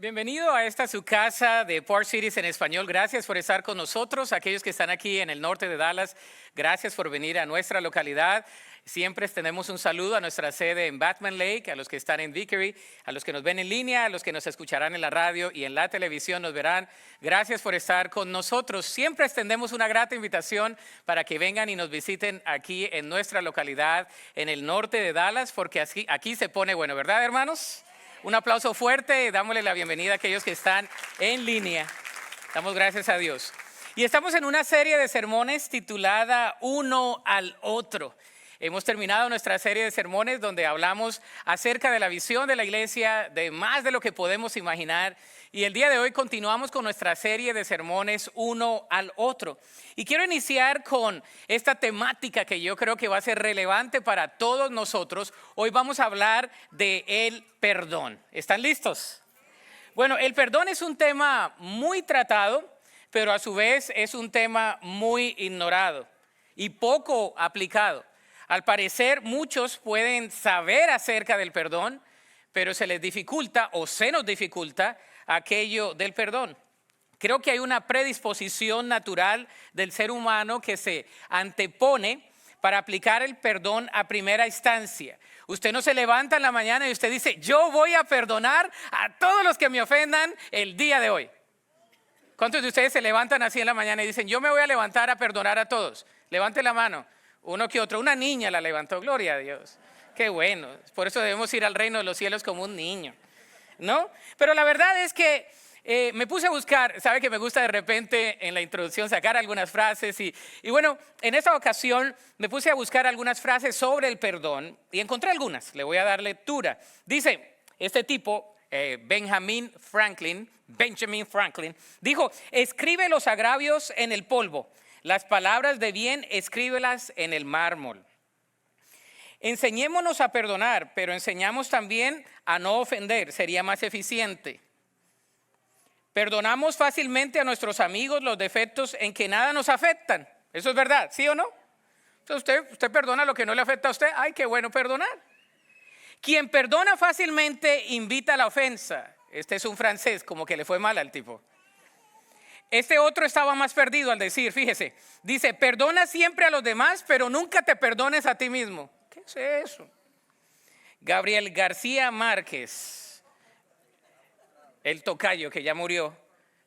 Bienvenido a esta su casa de Park Cities en español. Gracias por estar con nosotros. Aquellos que están aquí en el norte de Dallas, gracias por venir a nuestra localidad. Siempre tenemos un saludo a nuestra sede en Batman Lake, a los que están en Vickery, a los que nos ven en línea, a los que nos escucharán en la radio y en la televisión nos verán. Gracias por estar con nosotros. Siempre extendemos una grata invitación para que vengan y nos visiten aquí en nuestra localidad, en el norte de Dallas, porque aquí se pone bueno, ¿verdad, hermanos? Un aplauso fuerte, dámosle la bienvenida a aquellos que están en línea. Damos gracias a Dios. Y estamos en una serie de sermones titulada Uno al Otro. Hemos terminado nuestra serie de sermones donde hablamos acerca de la visión de la iglesia, de más de lo que podemos imaginar. Y el día de hoy continuamos con nuestra serie de sermones Uno al Otro. Y quiero iniciar con esta temática que yo creo que va a ser relevante para todos nosotros. Hoy vamos a hablar de el perdón. ¿Están listos? Bueno, el perdón es un tema muy tratado, pero a su vez es un tema muy ignorado y poco aplicado. Al parecer, muchos pueden saber acerca del perdón, pero se les dificulta o se nos dificulta aquello del perdón. Creo que hay una predisposición natural del ser humano que se antepone para aplicar el perdón a primera instancia. Usted no se levanta en la mañana y usted dice, yo voy a perdonar a todos los que me ofendan el día de hoy. ¿Cuántos de ustedes se levantan así en la mañana y dicen, yo me voy a levantar a perdonar a todos? Levante la mano. Uno que otro, una niña la levantó, gloria a Dios. Qué bueno, por eso debemos ir al reino de los cielos como un niño, ¿no? Pero la verdad es que me puse a buscar, sabe que me gusta de repente en la introducción sacar algunas frases y bueno, en esta ocasión me puse a buscar algunas frases sobre el perdón y encontré algunas, le voy a dar lectura. Dice, este tipo, Benjamin Franklin, dijo, escribe los agravios en el polvo. Las palabras de bien, escríbelas en el mármol. Enseñémonos a perdonar, pero enseñamos también a no ofender, sería más eficiente. Perdonamos fácilmente a nuestros amigos los defectos en que nada nos afectan. ¿Eso es verdad? ¿Sí o no? Entonces usted perdona lo que no le afecta a usted. ¡Ay, qué bueno perdonar! Quien perdona fácilmente invita a la ofensa. Este es un francés, como que le fue mal al tipo. Este otro estaba más perdido al decir, fíjese, dice, perdona siempre a los demás, pero nunca te perdones a ti mismo. ¿Qué es eso? Gabriel García Márquez, el tocayo que ya murió,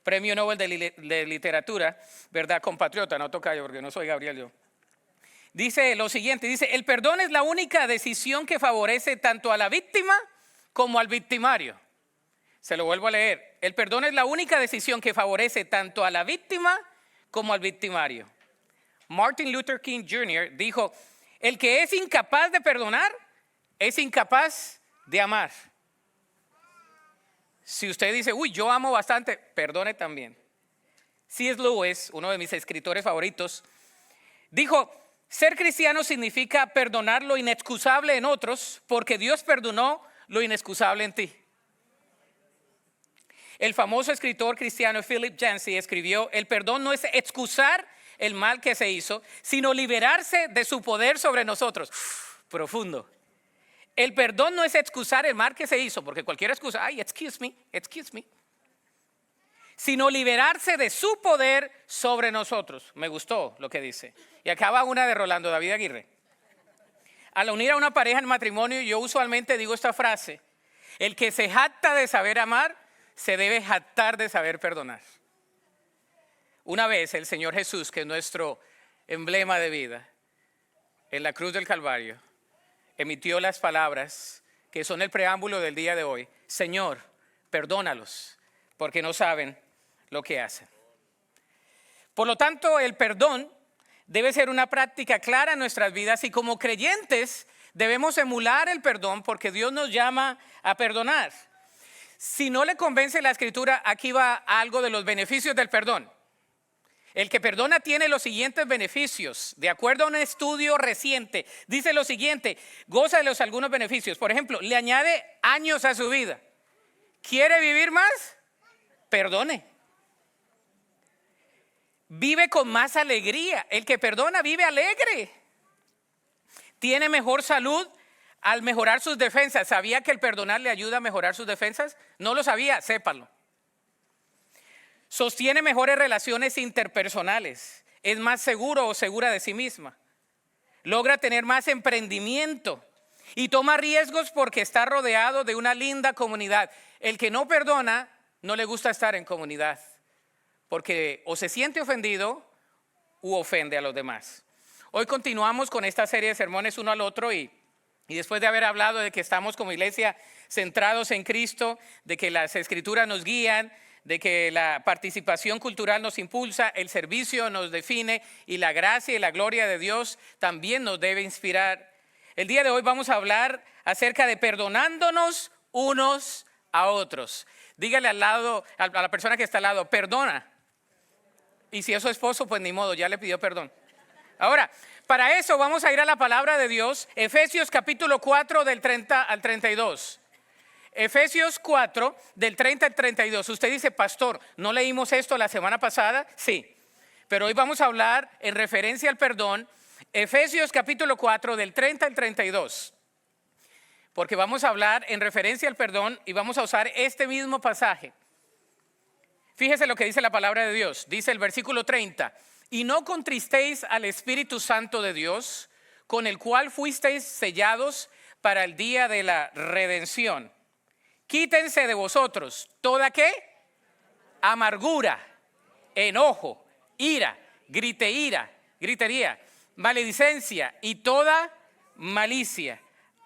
premio Nobel de literatura, ¿verdad? Compatriota, no tocayo, porque no soy Gabriel yo. Dice lo siguiente, dice, el perdón es la única decisión que favorece tanto a la víctima como al victimario. Se lo vuelvo a leer. El perdón es la única decisión que favorece tanto a la víctima como al victimario. Martin Luther King Jr. dijo, el que es incapaz de perdonar es incapaz de amar. Si usted dice, uy, yo amo bastante, perdone también. C.S. Lewis, uno de mis escritores favoritos, dijo, ser cristiano significa perdonar lo inexcusable en otros porque Dios perdonó lo inexcusable en ti. El famoso escritor cristiano Philip Yancey escribió, el perdón no es excusar el mal que se hizo, sino liberarse de su poder sobre nosotros. Profundo. El perdón no es excusar el mal que se hizo, porque cualquier excusa, ay, excuse me. Sino liberarse de su poder sobre nosotros. Me gustó lo que dice. Y acaba una de Rolando David Aguirre. Al unir a una pareja en matrimonio, yo usualmente digo esta frase, el que se jacta de saber amar, se debe jactar de saber perdonar. Una vez el Señor Jesús, que es nuestro emblema de vida, en la cruz del Calvario, emitió las palabras que son el preámbulo del día de hoy. Señor, perdónalos, porque no saben lo que hacen. Por lo tanto, el perdón debe ser una práctica clara en nuestras vidas y como creyentes debemos emular el perdón porque Dios nos llama a perdonar. Si no le convence la escritura, aquí va algo de los beneficios del perdón. El que perdona tiene los siguientes beneficios. De acuerdo a un estudio reciente, dice lo siguiente, goza de los algunos beneficios. Por ejemplo, le añade años a su vida. ¿Quiere vivir más? Perdone. Vive con más alegría. El que perdona vive alegre. Tiene mejor salud al mejorar sus defensas. ¿Sabía que el perdonar le ayuda a mejorar sus defensas? No lo sabía, sépalo. Sostiene mejores relaciones interpersonales. Es más seguro o segura de sí misma. Logra tener más emprendimiento y toma riesgos porque está rodeado de una linda comunidad. El que no perdona no le gusta estar en comunidad porque o se siente ofendido u ofende a los demás. Hoy continuamos con esta serie de sermones uno al otro y después de haber hablado de que estamos como iglesia centrados en Cristo, de que las escrituras nos guían, de que la participación cultural nos impulsa, el servicio nos define y la gracia y la gloria de Dios también nos debe inspirar. El día de hoy vamos a hablar acerca de perdonándonos unos a otros. Dígale al lado, a la persona que está al lado, perdona. Y si es su esposo, pues ni modo, ya le pidió perdón. Ahora, para eso vamos a ir a la palabra de Dios, Efesios capítulo 4 del 30 al 32. Efesios 4 del 30 al 32. Usted dice, pastor, ¿no leímos esto la semana pasada? Sí, pero hoy vamos a hablar en referencia al perdón, Efesios capítulo 4 del 30 al 32. Porque vamos a hablar en referencia al perdón y vamos a usar este mismo pasaje. Fíjese lo que dice la palabra de Dios. Dice el versículo 30. Y no contristéis al Espíritu Santo de Dios, con el cual fuisteis sellados para el día de la redención. Quítense de vosotros toda ¿qué? Amargura, enojo, ira, gritería, maledicencia y toda malicia.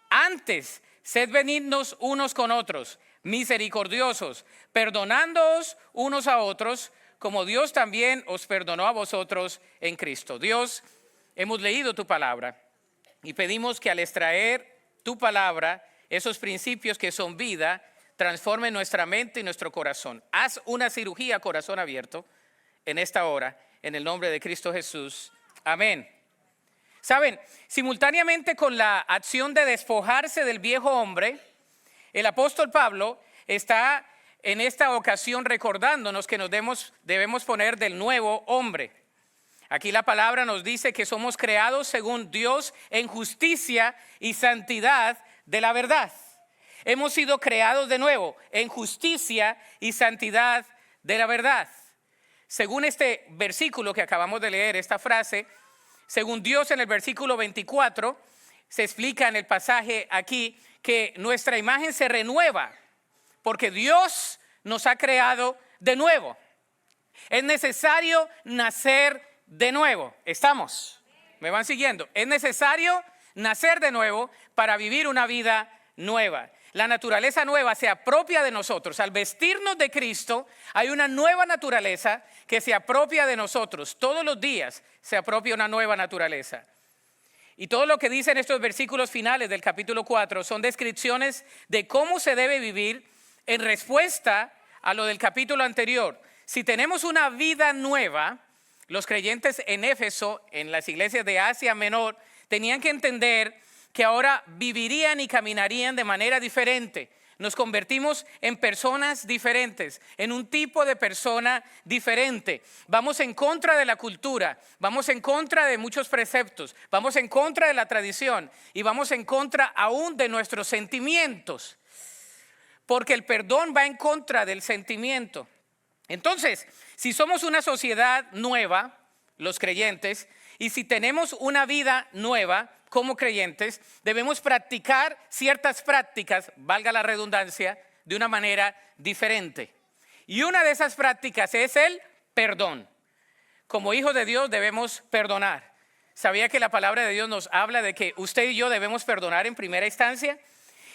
Antes, sed benignos unos con otros, misericordiosos, perdonándoos unos a otros, como Dios también os perdonó a vosotros en Cristo. Dios, hemos leído tu palabra y pedimos que al extraer tu palabra, esos principios que son vida, transformen nuestra mente y nuestro corazón. Haz una cirugía corazón abierto en esta hora, en el nombre de Cristo Jesús. Amén. Saben, simultáneamente con la acción de despojarse del viejo hombre, el apóstol Pablo está en esta ocasión recordándonos que nos debemos poner del nuevo hombre. Aquí la palabra nos dice que somos creados según Dios en justicia y santidad de la verdad. Hemos sido creados de nuevo en justicia y santidad de la verdad. Según este versículo que acabamos de leer, esta frase, según Dios en el versículo 24, se explica en el pasaje aquí que nuestra imagen se renueva porque Dios nos ha creado de nuevo. Es necesario nacer de nuevo. ¿Estamos? ¿Me van siguiendo? Es necesario nacer de nuevo para vivir una vida nueva. La naturaleza nueva se apropia de nosotros. Al vestirnos de Cristo, hay una nueva naturaleza que se apropia de nosotros. Todos los días se apropia una nueva naturaleza. Y todo lo que dicen estos versículos finales del capítulo 4 son descripciones de cómo se debe vivir en respuesta a lo del capítulo anterior. Si tenemos una vida nueva, los creyentes en Éfeso, en las iglesias de Asia Menor, tenían que entender que ahora vivirían y caminarían de manera diferente. Nos convertimos en personas diferentes, en un tipo de persona diferente. Vamos en contra de la cultura, vamos en contra de muchos preceptos, vamos en contra de la tradición y vamos en contra aún de nuestros sentimientos. Porque el perdón va en contra del sentimiento. Entonces, si somos una sociedad nueva, los creyentes, y si tenemos una vida nueva como creyentes, debemos practicar ciertas prácticas, valga la redundancia, de una manera diferente. Y una de esas prácticas es el perdón. Como hijos de Dios debemos perdonar. ¿Sabía que la palabra de Dios nos habla de que usted y yo debemos perdonar en primera instancia?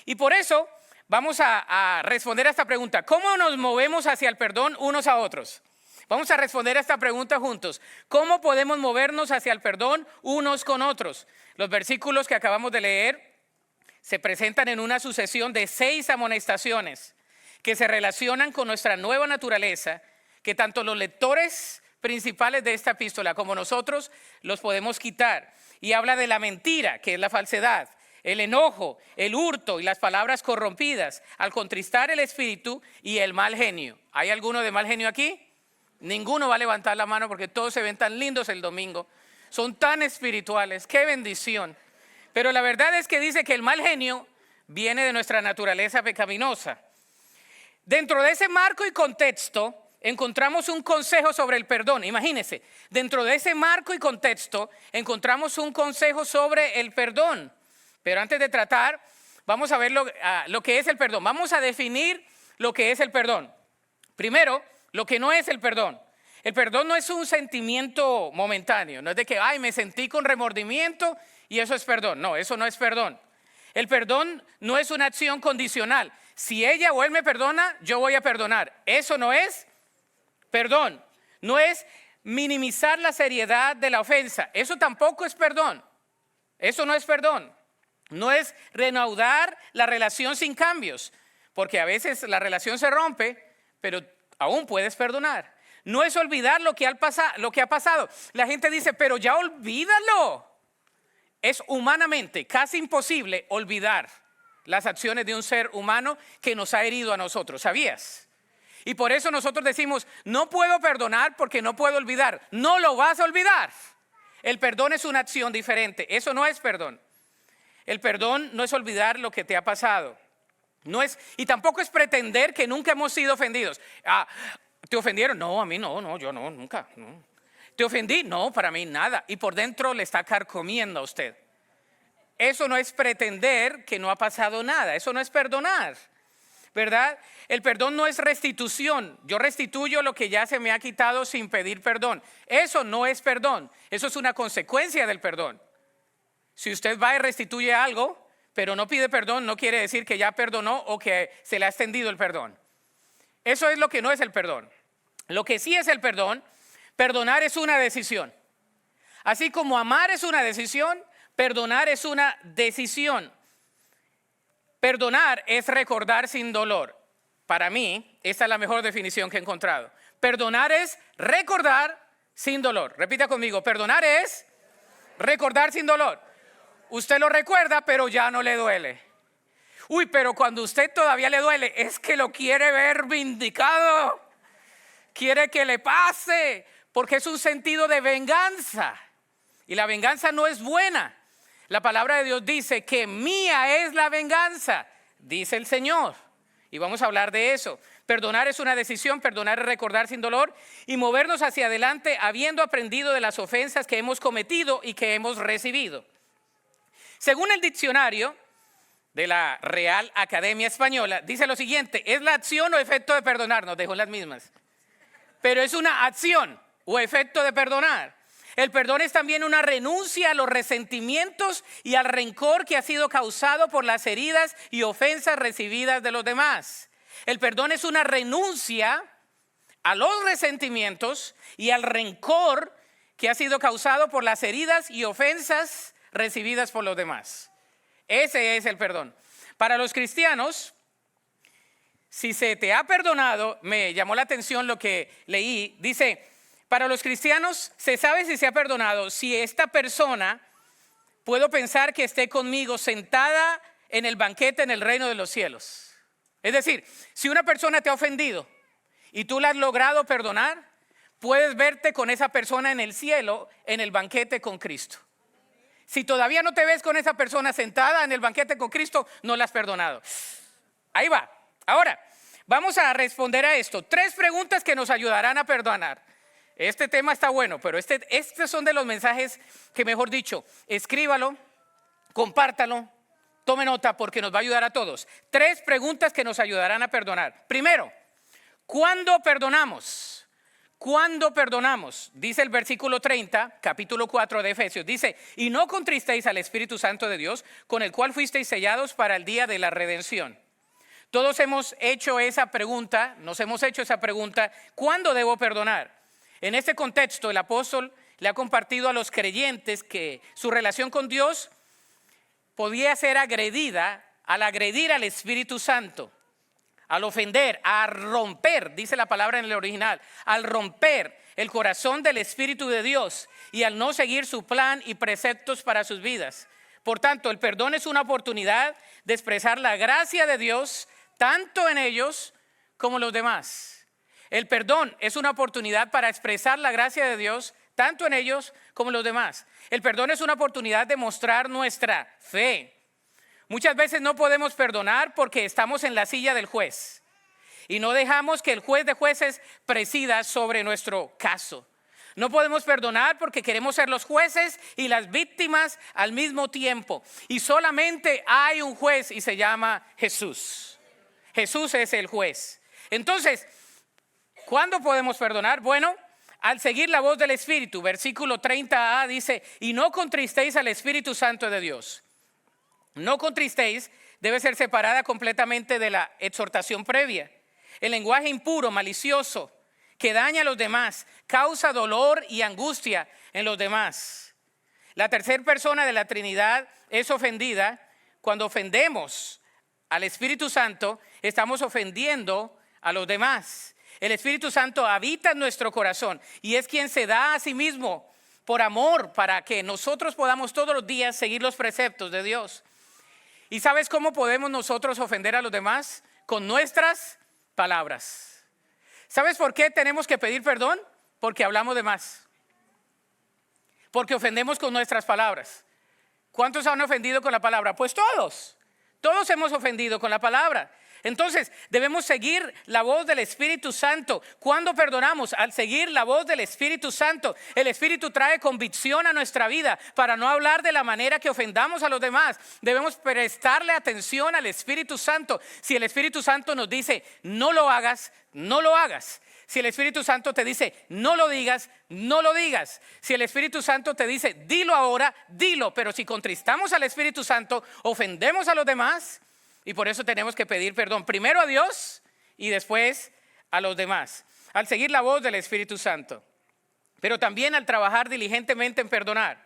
Y por eso vamos a responder a esta pregunta. ¿Cómo nos movemos hacia el perdón unos a otros? Vamos a responder a esta pregunta juntos. ¿Cómo podemos movernos hacia el perdón unos con otros? Los versículos que acabamos de leer se presentan en una sucesión de 6 amonestaciones que se relacionan con nuestra nueva naturaleza, que tanto los lectores principales de esta epístola como nosotros los podemos quitar. Y habla de la mentira, que es la falsedad, el enojo, el hurto y las palabras corrompidas, al contristar el espíritu y el mal genio. ¿Hay alguno de mal genio aquí? Ninguno va a levantar la mano porque todos se ven tan lindos el domingo. Son tan espirituales, qué bendición. Pero la verdad es que dice que el mal genio viene de nuestra naturaleza pecaminosa. Dentro de ese marco y contexto encontramos un consejo sobre el perdón. Imagínense, dentro de ese marco y contexto encontramos un consejo sobre el perdón. Pero antes de tratar, vamos a ver lo que es el perdón. Vamos a definir lo que es el perdón. Primero, lo que no es el perdón. El perdón no es un sentimiento momentáneo. No es de que, ay, me sentí con remordimiento y eso es perdón. No, eso no es perdón. El perdón no es una acción condicional. Si ella o él me perdona, yo voy a perdonar. Eso no es perdón. No es minimizar la seriedad de la ofensa. Eso tampoco es perdón. Eso no es perdón. No es reanudar la relación sin cambios, porque a veces la relación se rompe, pero aún puedes perdonar. No es olvidar lo que ha pasado. La gente dice, pero ya olvídalo. Es humanamente casi imposible olvidar las acciones de un ser humano que nos ha herido a nosotros. ¿Sabías? Y por eso nosotros decimos, no puedo perdonar porque no puedo olvidar. No lo vas a olvidar. El perdón es una acción diferente. Eso no es perdón. El perdón no es olvidar lo que te ha pasado. Y tampoco es pretender que nunca hemos sido ofendidos. ¿Te ofendieron? No, a mí no, yo no, nunca. No. ¿Te ofendí? No, para mí nada. Y por dentro le está carcomiendo a usted. Eso no es pretender que no ha pasado nada. Eso no es perdonar, ¿verdad? El perdón no es restitución. Yo restituyo lo que ya se me ha quitado sin pedir perdón. Eso no es perdón. Eso es una consecuencia del perdón. Si usted va y restituye algo, pero no pide perdón, no quiere decir que ya perdonó o que se le ha extendido el perdón. Eso es lo que no es el perdón. Lo que sí es el perdón, perdonar es una decisión. Así como amar es una decisión, perdonar es una decisión. Perdonar es recordar sin dolor. Para mí, esta es la mejor definición que he encontrado. Perdonar es recordar sin dolor. Repita conmigo, perdonar es recordar sin dolor. Usted lo recuerda, pero ya no le duele. Uy, pero cuando usted todavía le duele, es que lo quiere ver vindicado. Quiere que le pase, porque es un sentido de venganza. Y la venganza no es buena. La palabra de Dios dice que mía es la venganza, dice el Señor. Y vamos a hablar de eso. Perdonar es una decisión, perdonar es recordar sin dolor y movernos hacia adelante habiendo aprendido de las ofensas que hemos cometido y que hemos recibido. Según el diccionario de la Real Academia Española, dice lo siguiente: es la acción o efecto de perdonar. Nos dejó las mismas. Pero es una acción o efecto de perdonar. El perdón es también una renuncia a los resentimientos y al rencor que ha sido causado por las heridas y ofensas recibidas de los demás. El perdón es una renuncia a los resentimientos y al rencor que ha sido causado por las heridas y ofensas recibidas por los demás. Ese es el perdón. Para los cristianos, si se te ha perdonado, me llamó la atención lo que leí, dice, para los cristianos se sabe si se ha perdonado si esta persona, puedo pensar que esté conmigo sentada en el banquete en el reino de los cielos. Es decir, si una persona te ha ofendido y tú la has logrado perdonar, puedes verte con esa persona en el cielo, en el banquete con Cristo. Si todavía no te ves con esa persona sentada en el banquete con Cristo, no la has perdonado. Ahí va. Ahora, vamos a responder a esto. 3 preguntas que nos ayudarán a perdonar. Este tema está bueno, pero estos son de los mensajes que, mejor dicho, escríbalo, compártalo, tome nota porque nos va a ayudar a todos. 3 preguntas que nos ayudarán a perdonar. Primero, ¿cuándo perdonamos? ¿Cuándo perdonamos? Dice el versículo 30, capítulo 4 de Efesios. Dice, y no contristéis al Espíritu Santo de Dios, con el cual fuisteis sellados para el día de la redención. Todos hemos hecho esa pregunta, nos hemos hecho esa pregunta, ¿cuándo debo perdonar? En este contexto, el apóstol le ha compartido a los creyentes que su relación con Dios podía ser agredida al agredir al Espíritu Santo. Al ofender, a romper, dice la palabra en el original, al romper el corazón del Espíritu de Dios y al no seguir su plan y preceptos para sus vidas. Por tanto, el perdón es una oportunidad de expresar la gracia de Dios tanto en ellos como en los demás. El perdón es una oportunidad para expresar la gracia de Dios tanto en ellos como en los demás. El perdón es una oportunidad de mostrar nuestra fe. Muchas veces no podemos perdonar porque estamos en la silla del juez y no dejamos que el juez de jueces presida sobre nuestro caso. No podemos perdonar porque queremos ser los jueces y las víctimas al mismo tiempo. Y solamente hay un juez y se llama Jesús. Jesús es el juez. Entonces, ¿cuándo podemos perdonar? Bueno, al seguir la voz del Espíritu. Versículo 30a dice, y no contristéis al Espíritu Santo de Dios. No contristéis debe ser separada completamente de la exhortación previa. El lenguaje impuro, malicioso, que daña a los demás, causa dolor y angustia en los demás. La tercera persona de la Trinidad es ofendida. Cuando ofendemos al Espíritu Santo, estamos ofendiendo a los demás. El Espíritu Santo habita en nuestro corazón y es quien se da a sí mismo por amor para que nosotros podamos todos los días seguir los preceptos de Dios. ¿Y sabes cómo podemos nosotros ofender a los demás? Con nuestras palabras. ¿Sabes por qué tenemos que pedir perdón? Porque hablamos de más. Porque ofendemos con nuestras palabras. ¿Cuántos han ofendido con la palabra? Pues todos. Todos hemos ofendido con la palabra. Entonces debemos seguir la voz del Espíritu Santo. ¿Cuándo perdonamos? Al seguir la voz del Espíritu Santo. El Espíritu trae convicción a nuestra vida para no hablar de la manera que ofendamos a los demás. Debemos prestarle atención al Espíritu Santo. Si el Espíritu Santo nos dice no lo hagas, no lo hagas. Si el Espíritu Santo te dice no lo digas, no lo digas. Si el Espíritu Santo te dice dilo ahora, dilo. Pero si contristamos al Espíritu Santo, ofendemos a los demás. Y por eso tenemos que pedir perdón primero a Dios y después a los demás. Al seguir la voz del Espíritu Santo. Pero también al trabajar diligentemente en perdonar.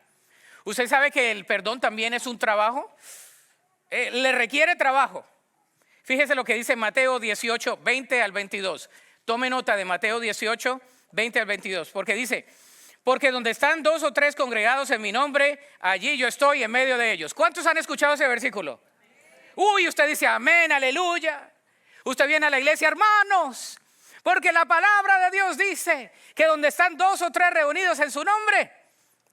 Usted sabe que el perdón también es un trabajo. Le requiere trabajo. Fíjese lo que dice Mateo 18, 20 al 22. Tome nota de Mateo 18, 20 al 22. Porque dice, porque donde están 2 o 3 congregados en mi nombre, allí yo estoy en medio de ellos. ¿Cuántos han escuchado ese versículo? Uy, usted dice amén, aleluya. Usted viene a la iglesia, hermanos, porque la palabra de Dios dice que donde están 2 o 3 reunidos en su nombre,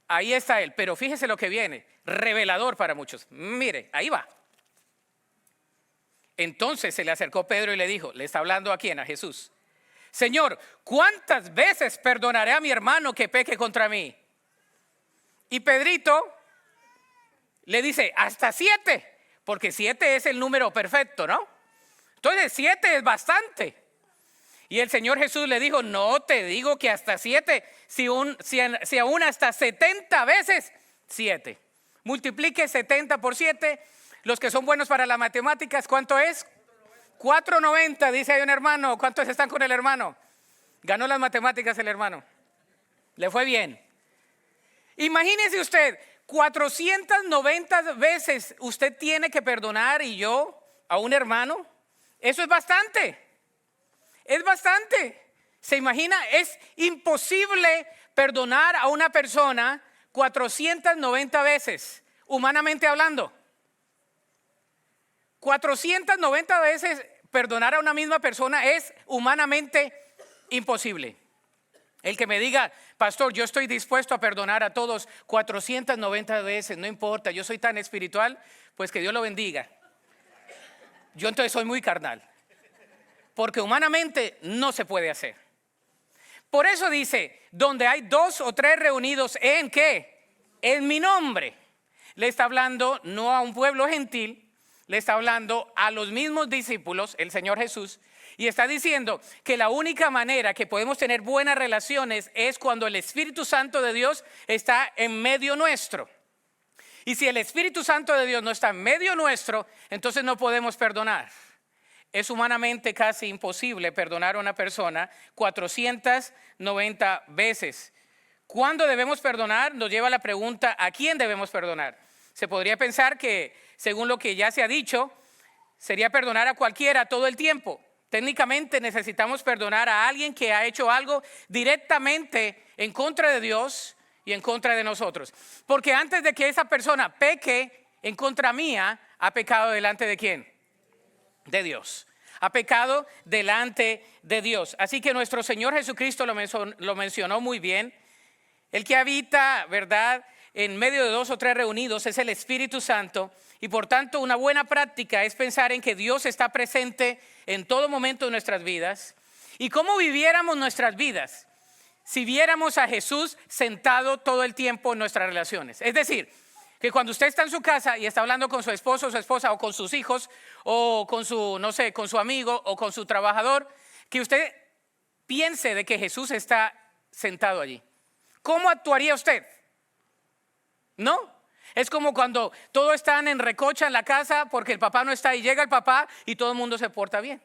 ahí está Él. Pero fíjese lo que viene, revelador para muchos. Mire, ahí va. Entonces se le acercó Pedro y le dijo, ¿le está hablando a quién? A Jesús. Señor, ¿cuántas veces perdonaré a mi hermano que peque contra mí? Y Pedrito le dice, hasta 7. Porque 7 es el número perfecto, ¿no? Entonces 7 es bastante. Y el Señor Jesús le dijo, no te digo que hasta 7, si aún hasta 70 veces 7. Multiplique 70 por 7. Los que son buenos para las matemáticas, ¿cuánto es? 490, dice ahí un hermano. ¿Cuántos están con el hermano? Ganó las matemáticas el hermano. Le fue bien. Imagínese usted, 490 veces usted tiene que perdonar y yo a un hermano. Eso es bastante. Es bastante. ¿Se imagina? Es imposible perdonar a una persona 490 veces, humanamente hablando. 490 veces perdonar a una misma persona es humanamente imposible. El que me diga, pastor, yo estoy dispuesto a perdonar a todos 490 veces, no importa, yo soy tan espiritual, pues que Dios lo bendiga. Yo entonces soy muy carnal, porque humanamente no se puede hacer. Por eso dice, donde hay 2 o 3 reunidos, ¿en qué? En mi nombre. Le está hablando no a un pueblo gentil, le está hablando a los mismos discípulos, el Señor Jesús, y está diciendo que la única manera que podemos tener buenas relaciones es cuando el Espíritu Santo de Dios está en medio nuestro. Y si el Espíritu Santo de Dios no está en medio nuestro, entonces no podemos perdonar. Es humanamente casi imposible perdonar a una persona 490 veces. ¿Cuándo debemos perdonar? Nos lleva a la pregunta, ¿a quién debemos perdonar? Se podría pensar que, según lo que ya se ha dicho, sería perdonar a cualquiera todo el tiempo. Técnicamente necesitamos perdonar a alguien que ha hecho algo directamente en contra de Dios y en contra de nosotros. Porque antes de que esa persona peque en contra mía, ha pecado delante de ¿quién? De Dios. Ha pecado delante de Dios. Así que nuestro Señor Jesucristo lo mencionó muy bien. el que habita, ¿verdad?, en medio de 2 o 3 reunidos es el Espíritu Santo. Y por tanto, una buena práctica es pensar en que Dios está presente en todo momento de nuestras vidas. ¿Y cómo viviéramos nuestras vidas si viéramos a Jesús sentado todo el tiempo en nuestras relaciones? Es decir, que cuando usted está en su casa y está hablando con su esposo o su esposa o con sus hijos o con su, no sé, con su amigo o con su trabajador, que usted piense de que Jesús está sentado allí. ¿Cómo actuaría usted? ¿No? Es como cuando todos están en recocha en la casa porque el papá no está y llega el papá y todo el mundo se porta bien.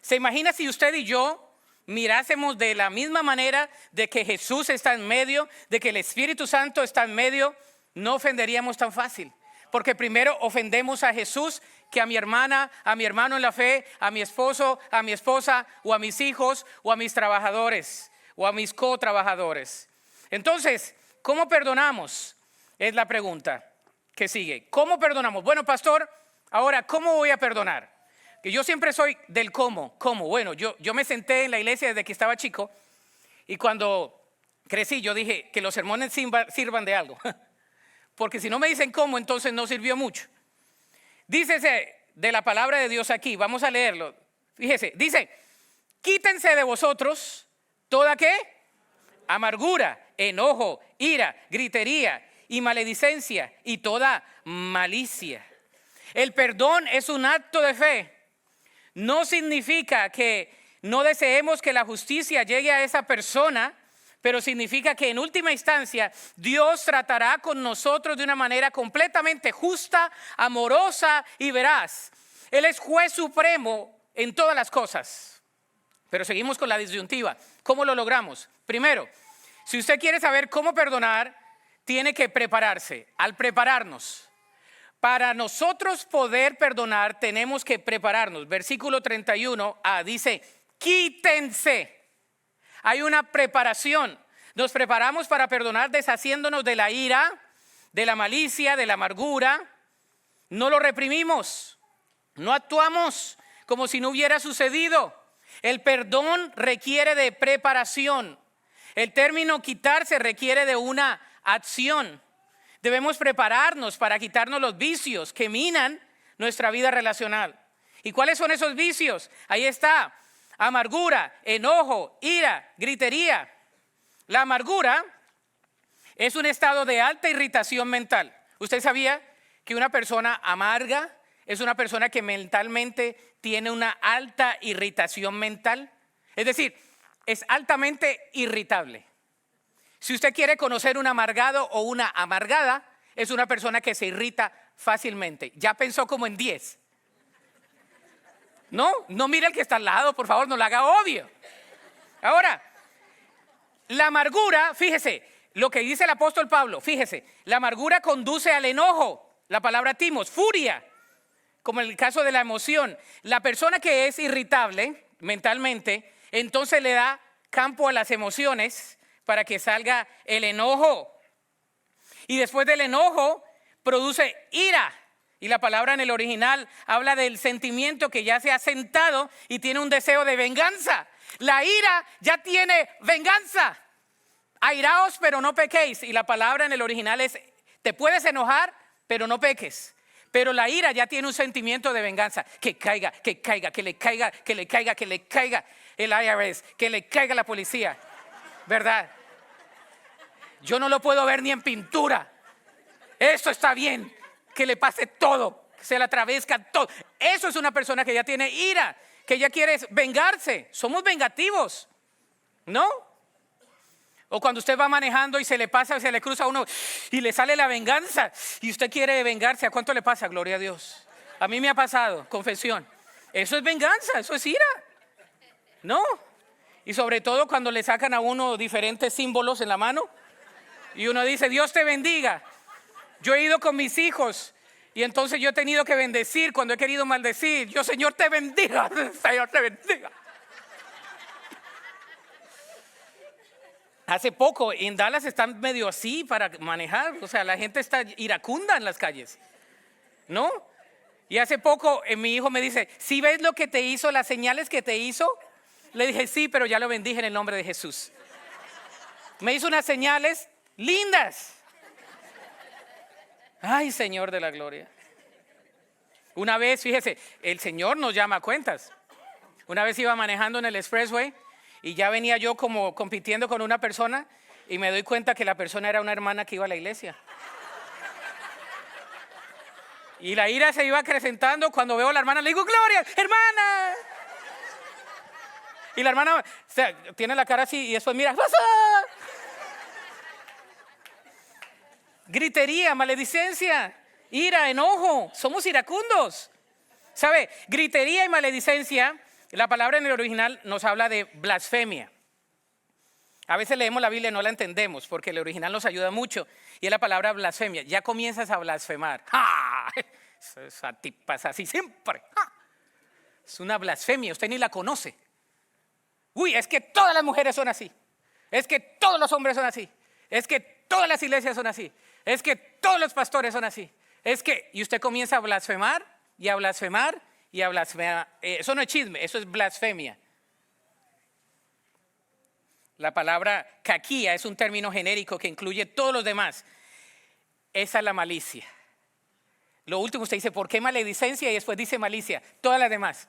¿Se imagina si usted y yo mirásemos de la misma manera de que Jesús está en medio, de que el Espíritu Santo está en medio? No ofenderíamos tan fácil, porque primero ofendemos a Jesús que a mi hermana, a mi hermano en la fe, a mi esposo, a mi esposa, o a mis hijos, o a mis trabajadores, o a mis cotrabajadores. Entonces, ¿cómo perdonamos? Es la pregunta que sigue. ¿Cómo perdonamos? Bueno, pastor, ahora, ¿cómo voy a perdonar? Que yo siempre soy del cómo. ¿Cómo? Bueno, yo me senté en la iglesia desde que estaba chico y cuando crecí yo dije que los sermones sirvan de algo. Porque si no me dicen cómo, entonces no sirvió mucho. Dícese de la palabra de Dios aquí, vamos a leerlo. Fíjese, dice, quítense de vosotros toda ¿qué? Amargura, enojo, ira, gritería y maledicencia y toda malicia. El perdón es un acto de fe. No significa que no deseemos que la justicia llegue a esa persona, pero significa que en última instancia Dios tratará con nosotros de una manera completamente justa, amorosa y veraz. Él es juez supremo en todas las cosas. Pero seguimos con la disyuntiva. ¿Cómo lo logramos? Primero, si usted quiere saber cómo perdonar, tiene que prepararse. Al prepararnos, para nosotros poder perdonar, tenemos que prepararnos. Versículo 31a dice, quítense. Hay una preparación. Nos preparamos para perdonar deshaciéndonos de la ira, de la malicia, de la amargura. No lo reprimimos. No actuamos como si no hubiera sucedido. El perdón requiere de preparación. El término quitarse requiere de una acción. Debemos prepararnos para quitarnos los vicios que minan nuestra vida relacional. ¿Y cuáles son esos vicios? Ahí está. Amargura, enojo, ira, gritería. La amargura es un estado de alta irritación mental. ¿Usted sabía que una persona amarga es una persona que mentalmente tiene una alta irritación mental? Es decir, es altamente irritable. Si usted quiere conocer un amargado o una amargada, es una persona que se irrita fácilmente. Ya pensó como en 10. No mire al que está al lado, por favor, no le haga odio. Ahora, la amargura, fíjese, lo que dice el apóstol Pablo, fíjese, la amargura conduce al enojo, la palabra timos, furia, como en el caso de la emoción. La persona que es irritable mentalmente, entonces le da campo a las emociones para que salga el enojo. Y después del enojo produce ira. Y la palabra en el original habla del sentimiento que ya se ha sentado y tiene un deseo de venganza. La ira ya tiene venganza. Airaos, pero no pequéis. Y la palabra en el original es, te puedes enojar, pero no peques. Pero la ira ya tiene un sentimiento de venganza. Que caiga, que caiga, que le caiga, que le caiga, que le caiga el IRS, que le caiga la policía. ¿Verdad? Yo no lo puedo ver ni en pintura. Eso está bien. Que le pase todo, que se le atravesca todo. Eso es una persona que ya tiene ira, que ya quiere vengarse. Somos vengativos, ¿no? O cuando usted va manejando y se le pasa, se le cruza a uno y le sale la venganza y usted quiere vengarse. ¿A cuánto le pasa? Gloria a Dios. A mí me ha pasado, confesión. Eso es venganza, eso es ira, ¿no? Y sobre todo cuando le sacan a uno diferentes símbolos en la mano y uno dice, Dios te bendiga. Yo he ido con mis hijos y entonces yo he tenido que bendecir cuando he querido maldecir. Yo, Señor, te bendiga. Señor, te bendiga. Hace poco en Dallas están medio así para manejar. O sea, la gente está iracunda en las calles, ¿no? Y hace poco mi hijo me dice, ¿sí ves lo que te hizo, las señales que te hizo? Le dije, sí, pero ya lo bendije en el nombre de Jesús. Me hizo unas señales lindas. Ay, Señor de la gloria. Una vez, fíjese, el Señor nos llama a cuentas. Una vez iba manejando en el expressway y ya venía yo como compitiendo con una persona y me doy cuenta que la persona era una hermana que iba a la iglesia. Y la ira se iba acrecentando. Cuando veo a la hermana le digo, Gloria, hermana. Y la hermana, o sea, tiene la cara así y después mira, ¿qué pasa? Gritería, maledicencia, ira, enojo. Somos iracundos. ¿Sabe? Gritería y maledicencia, la palabra en el original nos habla de blasfemia. A veces leemos la Biblia y no la entendemos porque el original nos ayuda mucho. Y es la palabra blasfemia. Ya comienzas a blasfemar. ¡Ja! Esa tipa es así siempre. ¡Ja! Es una blasfemia, usted ni la conoce. Uy, es que todas las mujeres son así. Es que todos los hombres son así. Es que todas las iglesias son así. Es que todos los pastores son así. Y usted comienza a blasfemar y a blasfemar y a blasfemar. Eso no es chisme, eso es blasfemia. La palabra caquía es un término genérico que incluye todos los demás. Esa es la malicia. Lo último usted dice, ¿por qué maledicencia? Y después dice malicia. Todas las demás.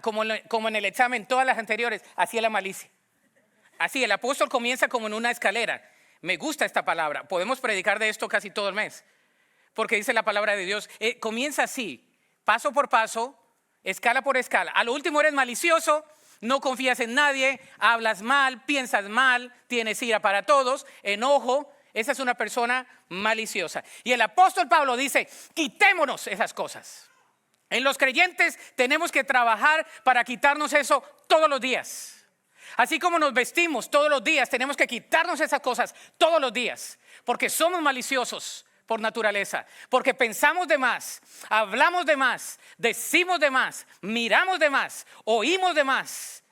Como en el examen, todas las anteriores, así es la malicia. Así, el apóstol comienza como en una escalera. Me gusta esta palabra. Podemos predicar de esto casi todo el mes. Porque dice la palabra de Dios, comienza así, paso por paso, escala por escala. A lo último eres malicioso, no confías en nadie, hablas mal, piensas mal, tienes ira para todos, enojo. Esa es una persona maliciosa. Y el apóstol Pablo dice, quitémonos esas cosas. En los creyentes tenemos que trabajar para quitarnos eso todos los días. Así como nos vestimos todos los días, tenemos que quitarnos esas cosas todos los días. Porque somos maliciosos por naturaleza. Porque pensamos de más, hablamos de más, decimos de más, miramos de más, oímos de más.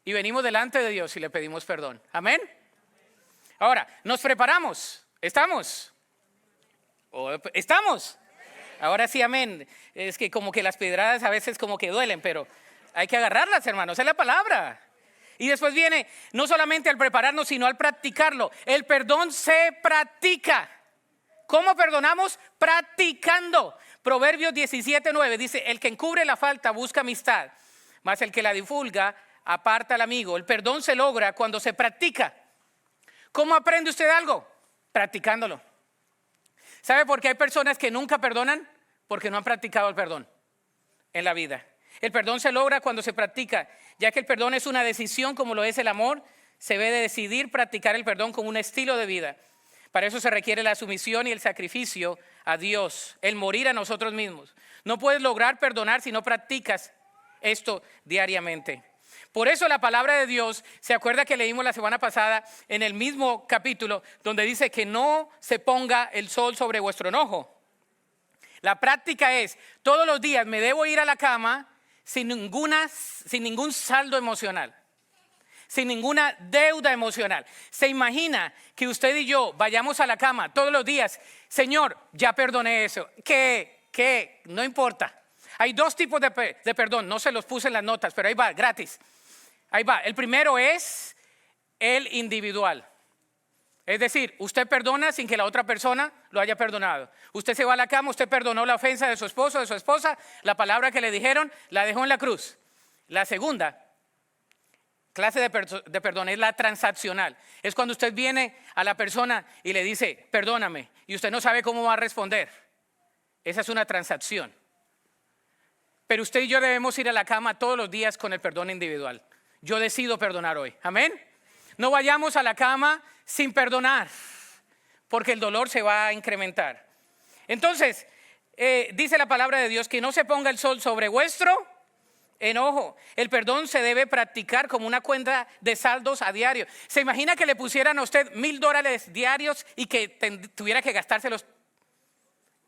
Y venimos delante de Dios y le pedimos perdón. Amén. Ahora, nos preparamos. ¿Estamos? ¿Estamos? Ahora sí, amén. Es que como que las pedradas a veces como que duelen, pero hay que agarrarlas, hermanos. Es la palabra. Y después viene no solamente al prepararnos, sino al practicarlo. El perdón se practica. ¿Cómo perdonamos? Practicando. Proverbios 17:9 dice, el que encubre la falta busca amistad, mas el que la divulga aparta al amigo. El perdón se logra cuando se practica. ¿Cómo aprende usted algo? Practicándolo. ¿Sabe por qué hay personas que nunca perdonan? Porque no han practicado el perdón en la vida. El perdón se logra cuando se practica, ya que el perdón es una decisión como lo es el amor. Se debe de decidir practicar el perdón como un estilo de vida. Para eso se requiere la sumisión y el sacrificio a Dios, el morir a nosotros mismos. No puedes lograr perdonar si no practicas esto diariamente. Por eso la palabra de Dios, ¿se acuerda que leímos la semana pasada en el mismo capítulo donde dice que no se ponga el sol sobre vuestro enojo? La práctica es, todos los días me debo ir a la cama sin ningún saldo emocional, sin ninguna deuda emocional. ¿Se imagina que usted y yo vayamos a la cama todos los días? Señor, ya perdoné eso. ¿Qué? No importa. Hay dos tipos de perdón, no se los puse en las notas, pero ahí va, gratis. Ahí va, el primero es el individual. Es decir, usted perdona sin que la otra persona lo haya perdonado. Usted se va a la cama, usted perdonó la ofensa de su esposo, de su esposa, la palabra que le dijeron, la dejó en la cruz. La segunda clase de perdón es la transaccional. Es cuando usted viene a la persona y le dice, perdóname, y usted no sabe cómo va a responder. Esa es una transacción. Pero usted y yo debemos ir a la cama todos los días con el perdón individual. Yo decido perdonar hoy. Amén. No vayamos a la cama sin perdonar, porque el dolor se va a incrementar. Entonces, dice la palabra de Dios que no se ponga el sol sobre vuestro enojo. El perdón se debe practicar como una cuenta de saldos a diario. ¿Se imagina que le pusieran a usted $1,000 diarios y que tuviera que gastárselos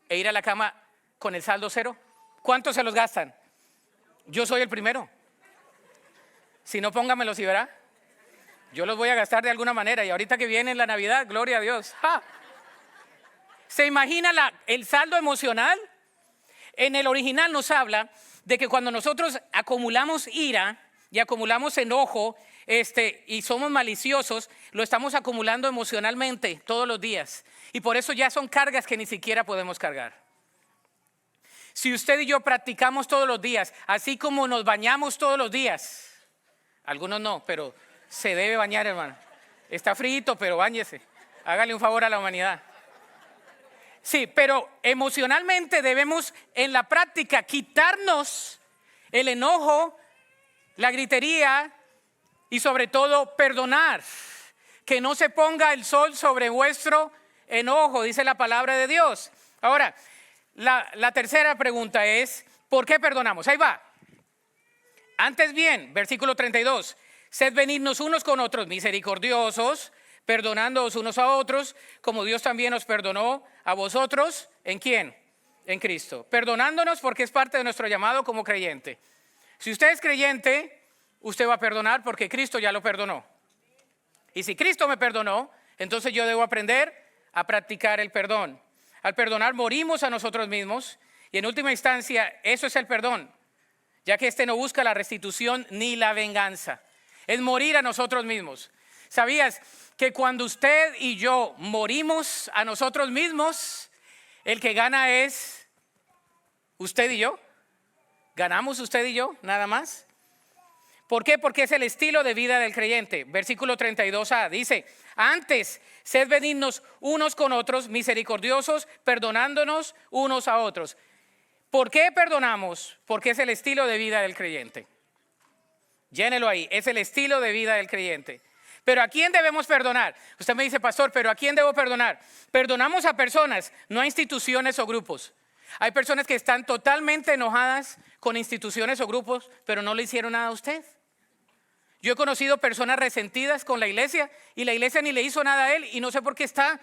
e ir a la cama con el saldo cero? ¿Cuántos se los gastan? Yo soy el primero. Si no, póngamelos y verá. Yo los voy a gastar de alguna manera. Y ahorita que viene la Navidad, gloria a Dios. ¡Ja! ¿Se imagina el saldo emocional? En el original nos habla de que cuando nosotros acumulamos ira, y acumulamos enojo, y somos maliciosos, lo estamos acumulando emocionalmente todos los días. Y por eso ya son cargas que ni siquiera podemos cargar. Si usted y yo practicamos todos los días, así como nos bañamos todos los días, algunos no, pero se debe bañar, hermano. Está frío, pero báñese. Hágale un favor a la humanidad. Sí, pero emocionalmente debemos en la práctica quitarnos el enojo, la gritería y sobre todo perdonar. Que no se ponga el sol sobre vuestro enojo, dice la palabra de Dios. Ahora, la tercera pregunta es, ¿por qué perdonamos? Ahí va. Antes bien, versículo 32, sed benignos unos con otros, misericordiosos, perdonándoos unos a otros, como Dios también os perdonó a vosotros. ¿En quién? En Cristo. Perdonándonos porque es parte de nuestro llamado como creyente. Si usted es creyente, usted va a perdonar porque Cristo ya lo perdonó. Y si Cristo me perdonó, entonces yo debo aprender a practicar el perdón. Al perdonar morimos a nosotros mismos y en última instancia eso es el perdón, ya que no busca la restitución ni la venganza. Es morir a nosotros mismos. ¿Sabías que cuando usted y yo morimos a nosotros mismos, el que gana es usted y yo? ¿Ganamos usted y yo nada más? ¿Por qué? Porque es el estilo de vida del creyente. Versículo 32a dice, antes, sed benignos unos con otros, misericordiosos, perdonándonos unos a otros. ¿Por qué perdonamos? Porque es el estilo de vida del creyente. Llénelo ahí, es el estilo de vida del creyente. Pero ¿a quién debemos perdonar? Usted me dice, pastor, ¿pero a quién debo perdonar? Perdonamos a personas, no a instituciones o grupos. Hay personas que están totalmente enojadas con instituciones o grupos, pero no le hicieron nada a usted. Yo he conocido personas resentidas con la iglesia y la iglesia ni le hizo nada a él y no sé por qué está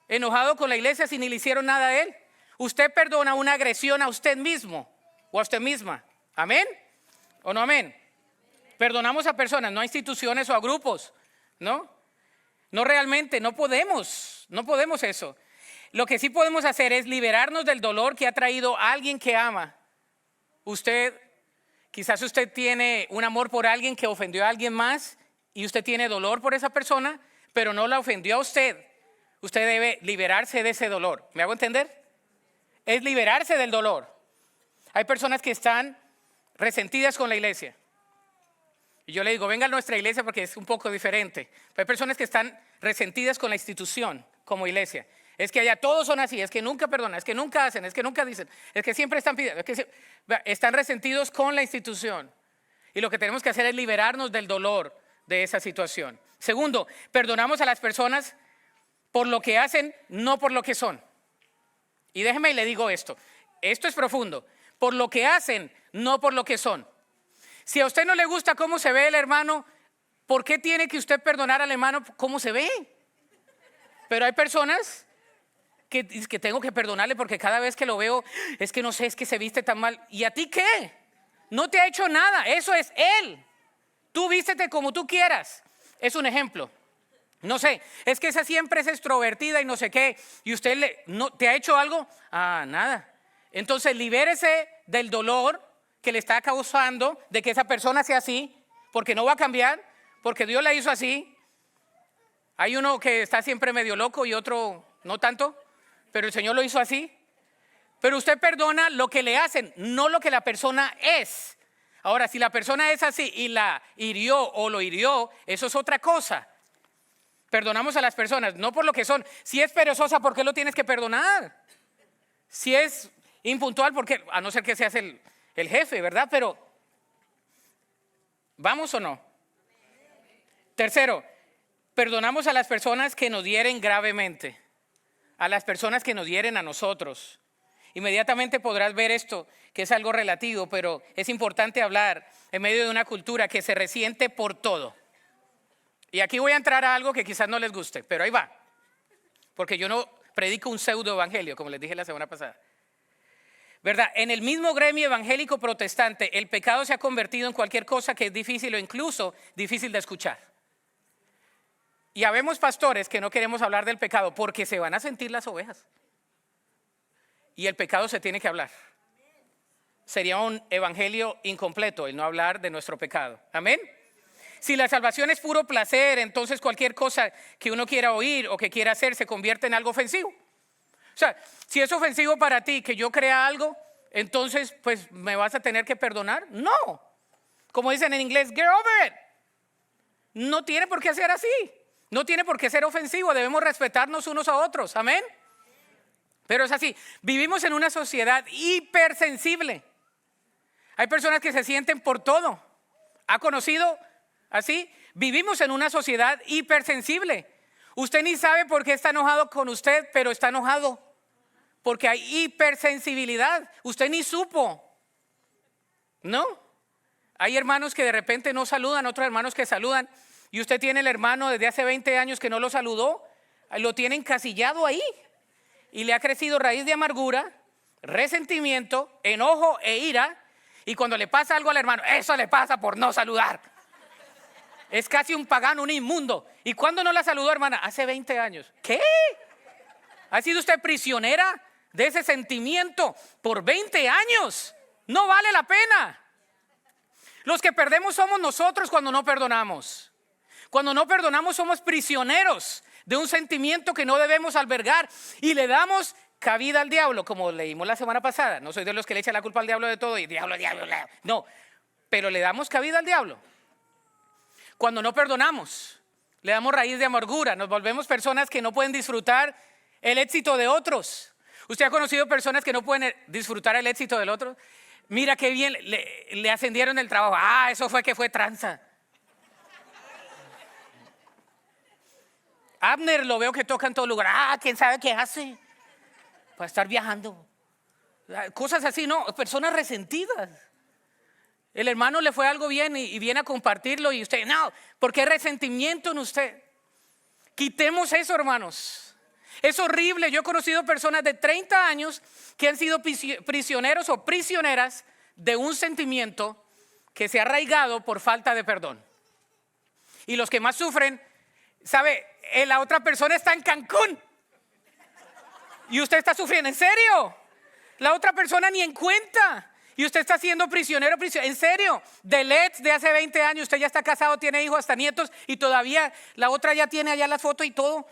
enojado con la iglesia si ni le hicieron nada a él. Usted perdona una agresión a usted mismo o a usted misma. ¿Amén? ¿O no amén? Perdonamos a personas, no a instituciones o a grupos, ¿no? No realmente, no podemos eso. Lo que sí podemos hacer es liberarnos del dolor que ha traído a alguien que ama. Quizás usted tiene un amor por alguien que ofendió a alguien más y usted tiene dolor por esa persona, pero no la ofendió a usted. Usted debe liberarse de ese dolor. ¿Me hago entender? Es liberarse del dolor. Hay personas que están resentidas con la iglesia. Y yo le digo, venga a nuestra iglesia porque es un poco diferente. Pero hay personas que están resentidas con la institución como iglesia. Es que allá todos son así, es que nunca perdonan, es que nunca hacen, es que nunca dicen, es que siempre están pidiendo, están resentidos con la institución. Y lo que tenemos que hacer es liberarnos del dolor de esa situación. Segundo, perdonamos a las personas por lo que hacen, no por lo que son. Y déjeme y le digo esto es profundo, por lo que hacen, no por lo que son. Si a usted no le gusta cómo se ve el hermano, ¿por qué tiene que usted perdonar al hermano cómo se ve? Pero hay personas que tengo que perdonarle porque cada vez que lo veo es que no sé, es que se viste tan mal. ¿Y a ti qué? No te ha hecho nada, eso es él. Tú vístete como tú quieras. Es un ejemplo. No sé, es que esa siempre es extrovertida y no sé qué. ¿Y usted no te ha hecho algo? Ah, nada. Entonces libérese del dolor que le está causando de que esa persona sea así, porque no va a cambiar, porque Dios la hizo así. Hay uno que está siempre medio loco y otro no tanto, pero el Señor lo hizo así. Pero usted perdona lo que le hacen, no lo que la persona es. Ahora, si la persona es así y la hirió o lo hirió, eso es otra cosa. Perdonamos a las personas, no por lo que son. Si es perezosa, ¿por qué lo tienes que perdonar? Si es impuntual, ¿por qué? A no ser que seas el jefe, ¿verdad? Pero, ¿vamos o no? Tercero, perdonamos a las personas que nos hieren gravemente. A las personas que nos hieren a nosotros. Inmediatamente podrás ver esto, que es algo relativo, pero es importante hablar en medio de una cultura que se resiente por todo. Y aquí voy a entrar a algo que quizás no les guste, pero ahí va. Porque yo no predico un pseudo evangelio, como les dije la semana pasada. ¿Verdad? En el mismo gremio evangélico protestante, el pecado se ha convertido en cualquier cosa que es difícil o incluso difícil de escuchar. Y habemos pastores que no queremos hablar del pecado porque se van a sentir las ovejas. Y el pecado se tiene que hablar. sería un evangelio incompleto el no hablar de nuestro pecado. Amén. Si la salvación es puro placer, entonces cualquier cosa que uno quiera oír o que quiera hacer se convierte en algo ofensivo. O sea, si es ofensivo para ti que yo crea algo, entonces pues me vas a tener que perdonar. No. Como dicen en inglés, get over it. No tiene por qué ser así. No tiene por qué ser ofensivo. Debemos respetarnos unos a otros. Amén. Pero es así. Vivimos en una sociedad hipersensible. Hay personas que se sienten por todo. ¿Ha conocido así? Vivimos en una sociedad hipersensible. Usted ni sabe por qué está enojado con usted, pero está enojado. Porque hay hipersensibilidad. Usted ni supo. ¿No? Hay hermanos que de repente no saludan, otros hermanos que saludan. Y usted tiene el hermano desde hace 20 años que no lo saludó. Lo tiene encasillado ahí. Y le ha crecido raíz de amargura, resentimiento, enojo e ira. Y cuando le pasa algo al hermano, eso le pasa por no saludar. Es casi un pagano, un inmundo. ¿Y cuándo no la saludó, hermana? Hace 20 años. ¿Qué? ¿Ha sido usted prisionera de ese sentimiento por 20 años? No vale la pena. Los que perdemos somos nosotros cuando no perdonamos. Cuando no perdonamos somos prisioneros de un sentimiento que no debemos albergar y le damos cabida al diablo, como leímos la semana pasada. No soy de los que le echan la culpa al diablo de todo y diablo. No, pero le damos cabida al diablo. Cuando no perdonamos, le damos raíz de amargura, nos volvemos personas que no pueden disfrutar el éxito de otros. ¿Usted ha conocido personas que no pueden disfrutar el éxito del otro? Mira qué bien, le ascendieron el trabajo. Ah, eso fue que fue tranza. Abner lo veo que toca en todo lugar. Ah, quién sabe qué hace para estar viajando. Cosas así, no, personas resentidas. El hermano le fue algo bien y viene a compartirlo y usted, no, porque hay resentimiento en usted. Quitemos eso, hermanos. Es horrible. Yo he conocido personas de 30 años que han sido prisioneros o prisioneras de un sentimiento que se ha arraigado por falta de perdón. Y los que más sufren, ¿sabe? La otra persona está en Cancún y usted está sufriendo. ¿En serio? La otra persona ni en cuenta y usted está siendo prisionero. ¿En serio? De hace 20 años, usted ya está casado, tiene hijos, hasta nietos y todavía la otra ya tiene allá la foto y todo.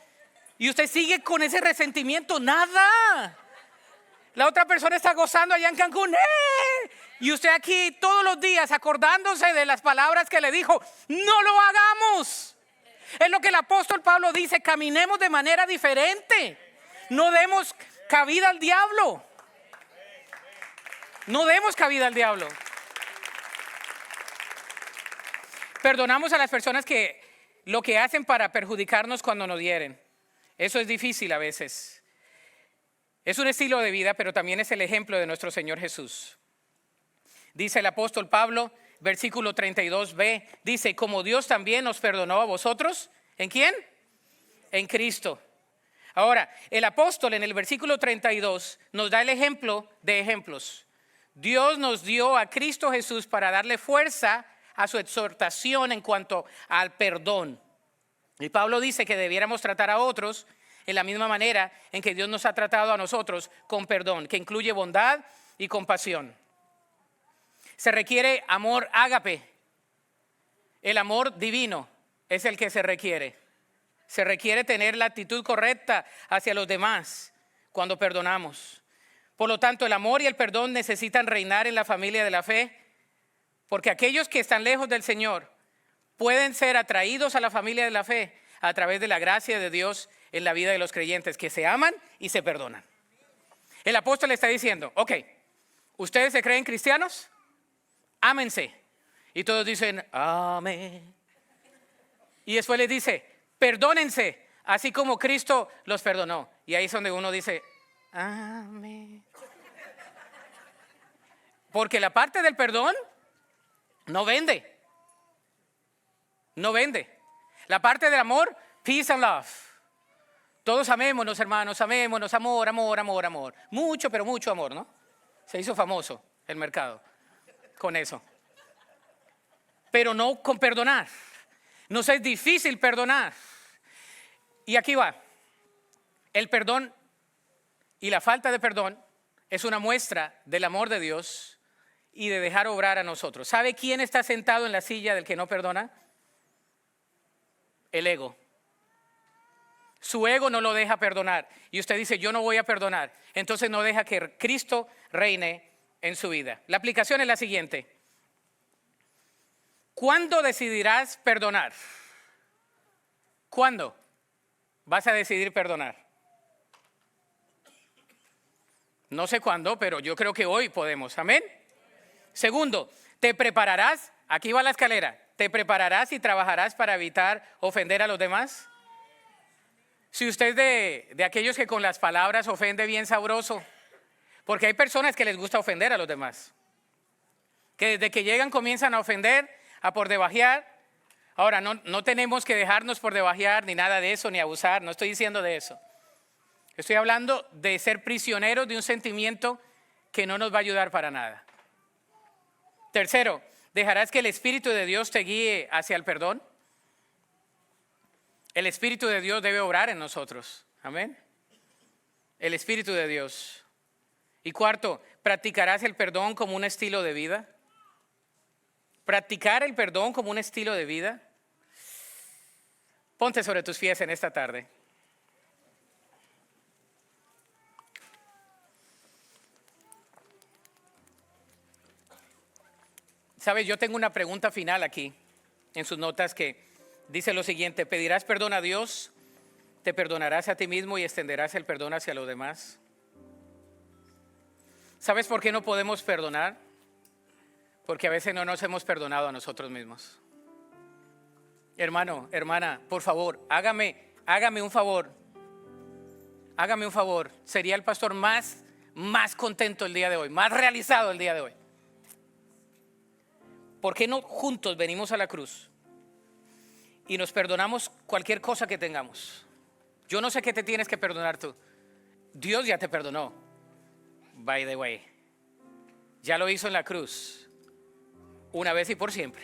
Y usted sigue con ese resentimiento. Nada. La otra persona está gozando allá en Cancún. ¡Eh! Y usted aquí todos los días acordándose de las palabras que le dijo. No lo hagamos. Es lo que el apóstol Pablo dice, caminemos de manera diferente. No demos cabida al diablo. No demos cabida al diablo. Perdonamos a las personas que lo que hacen para perjudicarnos cuando nos hieren. Eso es difícil a veces. Es un estilo de vida, pero también es el ejemplo de nuestro Señor Jesús. Dice el apóstol Pablo, versículo 32b, dice, como Dios también nos perdonó a vosotros. ¿En quién? En Cristo. Ahora, el apóstol en el versículo 32 nos da el ejemplo de ejemplos. Dios nos dio a Cristo Jesús para darle fuerza a su exhortación en cuanto al perdón. Y Pablo dice que debiéramos tratar a otros en la misma manera en que Dios nos ha tratado a nosotros, con perdón, que incluye bondad y compasión. Se requiere amor ágape. El amor divino es el que se requiere. Se requiere tener la actitud correcta hacia los demás cuando perdonamos. Por lo tanto, el amor y el perdón necesitan reinar en la familia de la fe, porque aquellos que están lejos del Señor pueden ser atraídos a la familia de la fe a través de la gracia de Dios en la vida de los creyentes, que se aman y se perdonan. El apóstol está diciendo, ok, ¿ustedes se creen cristianos? Ámense. Y todos dicen, amén. Y después les dice, perdónense, así como Cristo los perdonó. Y ahí es donde uno dice, amén. Porque la parte del perdón no vende. No vende. La parte del amor, peace and love. Todos amémonos, hermanos, amémonos, amor, amor, amor, amor. Mucho, pero mucho amor, ¿no? Se hizo famoso el mercado con eso. Pero no con perdonar. Nos es difícil perdonar. Y aquí va. El perdón y la falta de perdón es una muestra del amor de Dios y de dejar obrar a nosotros. ¿Sabe quién está sentado en la silla del que no perdona? El ego. Su ego no lo deja perdonar. Y usted dice, yo no voy a perdonar. Entonces no deja que Cristo reine en su vida. La aplicación es la siguiente. ¿Cuándo decidirás perdonar? ¿Cuándo vas a decidir perdonar? No sé cuándo, pero yo creo que hoy podemos. Amén. Segundo, te prepararás, aquí va la escalera, te prepararás y trabajarás para evitar ofender a los demás. Si usted es de aquellos que con las palabras ofende bien sabroso, porque hay personas que les gusta ofender a los demás, que desde que llegan comienzan a ofender, a por debajear. Ahora, no tenemos que dejarnos por debajear ni nada de eso, ni abusar, no estoy diciendo de eso. Estoy hablando de ser prisioneros de un sentimiento que no nos va a ayudar para nada. Tercero, ¿dejarás que el Espíritu de Dios te guíe hacia el perdón? El Espíritu de Dios debe obrar en nosotros. Amén. El Espíritu de Dios. Y cuarto, ¿practicarás el perdón como un estilo de vida? ¿Practicar el perdón como un estilo de vida? Ponte sobre tus pies en esta tarde. Sabes, yo tengo una pregunta final aquí en sus notas que dice lo siguiente: ¿pedirás perdón a Dios? ¿Te perdonarás a ti mismo y extenderás el perdón hacia los demás? ¿Sabes por qué no podemos perdonar? Porque a veces no nos hemos perdonado a nosotros mismos. Hermano, hermana, por favor, hágame un favor. Hágame un favor. Sería el pastor más contento el día de hoy, más realizado el día de hoy. ¿Por qué no juntos venimos a la cruz y nos perdonamos cualquier cosa que tengamos? Yo no sé qué te tienes que perdonar tú. Dios ya te perdonó. By the way, ya lo hizo en la cruz, una vez y por siempre.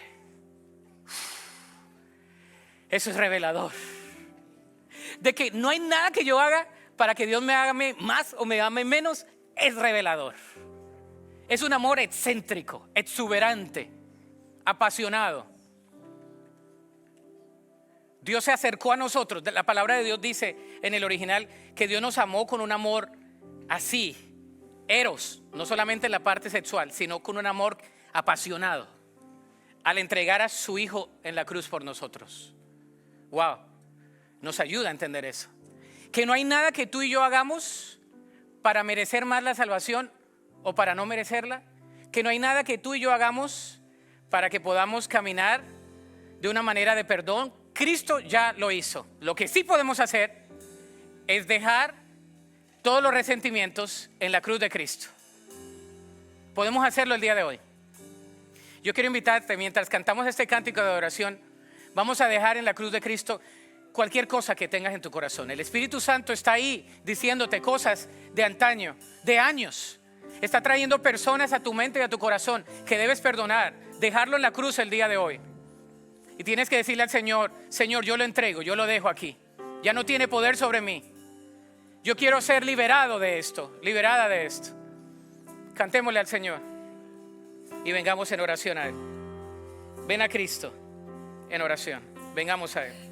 Eso es revelador. De que no hay nada que yo haga para que Dios me ame más o me ame menos, es revelador. Es un amor excéntrico, exuberante, apasionado. Dios se acercó a nosotros. La palabra de Dios dice en el original que Dios nos amó con un amor así, eros, no solamente en la parte sexual, sino con un amor apasionado, al entregar a su Hijo en la cruz por nosotros. Wow, nos ayuda a entender eso. Que no hay nada que tú y yo hagamos para merecer más la salvación o para no merecerla. Que no hay nada que tú y yo hagamos para que podamos caminar de una manera de perdón. Cristo ya lo hizo. Lo que sí podemos hacer es dejar todos los resentimientos en la cruz de Cristo. Podemos hacerlo el día de hoy. Yo quiero invitarte, mientras cantamos este cántico de adoración, vamos a dejar en la cruz de Cristo cualquier cosa que tengas en tu corazón. El Espíritu Santo está ahí diciéndote cosas de antaño, de años. Está trayendo personas a tu mente y a tu corazón que debes perdonar, dejarlo en la cruz el día de hoy. Y tienes que decirle al Señor: Señor, yo lo entrego, yo lo dejo aquí. Ya no tiene poder sobre mí. Yo quiero ser liberado de esto, liberada de esto. Cantémosle al Señor y vengamos en oración a Él. Ven a Cristo en oración, vengamos a Él.